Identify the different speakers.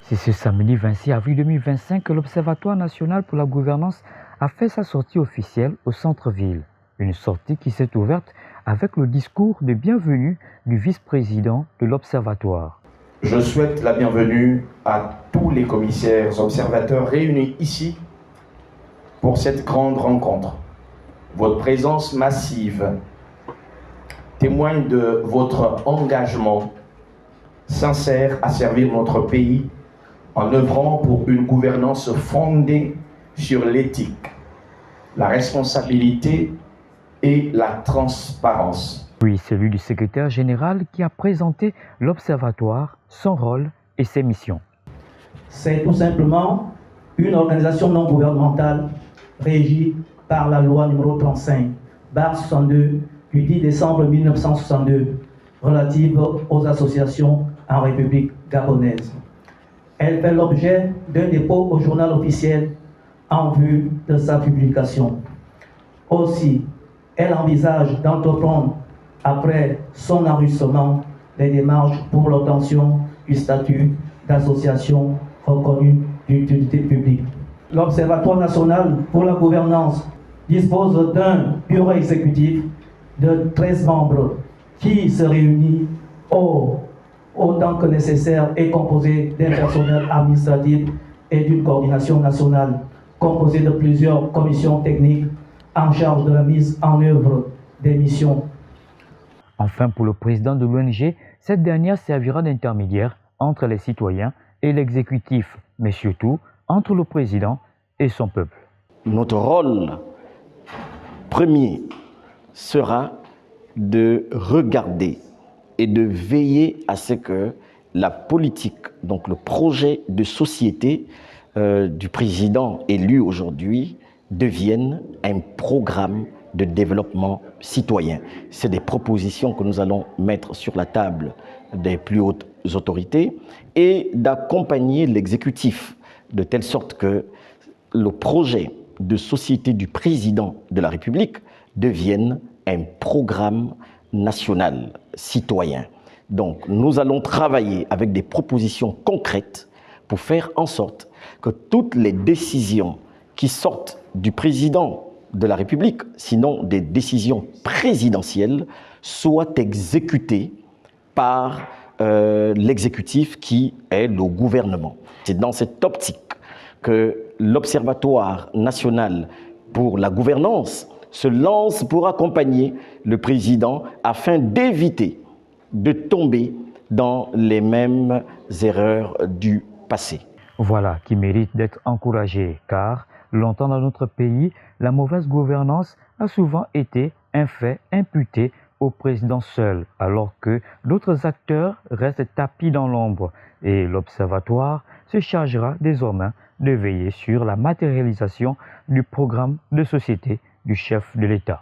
Speaker 1: C'est ce samedi 26 avril 2025 que l'Observatoire national pour la gouvernance a fait sa sortie officielle au centre-ville. Une sortie qui s'est ouverte avec le discours de bienvenue du vice-président de l'Observatoire.
Speaker 2: Je souhaite la bienvenue à tous les commissaires observateurs réunis ici pour cette grande rencontre. Votre présence massive témoigne de votre engagement sincère à servir notre pays en œuvrant pour une gouvernance fondée sur l'éthique, la responsabilité et la transparence.
Speaker 1: Puis celui du secrétaire général qui a présenté l'Observatoire, son rôle et ses missions.
Speaker 3: C'est tout simplement une organisation non gouvernementale régie par la loi numéro 35/62 du 10 décembre 1962 relative aux associations en République gabonaise. Elle fait l'objet d'un dépôt au journal officiel en vue de sa publication. Aussi, elle envisage d'entreprendre, après son enregistrement, des démarches pour l'obtention du statut d'association reconnue d'utilité publique. L'Observatoire national pour la gouvernance dispose d'un bureau exécutif de 13 membres qui se réunit autant que nécessaire et composé d'un personnel administratif et d'une coordination nationale, composée de plusieurs commissions techniques en charge de la mise en œuvre des missions.
Speaker 1: Enfin, pour le président de l'ONG, cette dernière servira d'intermédiaire entre les citoyens et l'exécutif, mais surtout entre le président et son peuple.
Speaker 4: Notre rôle premier sera de regarder et de veiller à ce que la politique, donc le projet de société du président élu aujourd'hui, devienne un programme de développement citoyen. C'est des propositions que nous allons mettre sur la table des plus hautes autorités et d'accompagner l'exécutif de telle sorte que le projet de société du président de la République devienne un programme national citoyen. Donc nous allons travailler avec des propositions concrètes pour faire en sorte que toutes les décisions qui sortent du président de la République, sinon des décisions présidentielles, soient exécutées par l'exécutif qui est le gouvernement. C'est dans cette optique que l'Observatoire national pour la gouvernance se lance pour accompagner le président afin d'éviter de tomber dans les mêmes erreurs du passé.
Speaker 1: Voilà qui mérite d'être encouragé, car longtemps dans notre pays, la mauvaise gouvernance a souvent été un fait imputé au président seul, alors que d'autres acteurs restent tapis dans l'ombre et l'Observatoire se chargera désormais de veiller sur la matérialisation du programme de société du chef de l'État.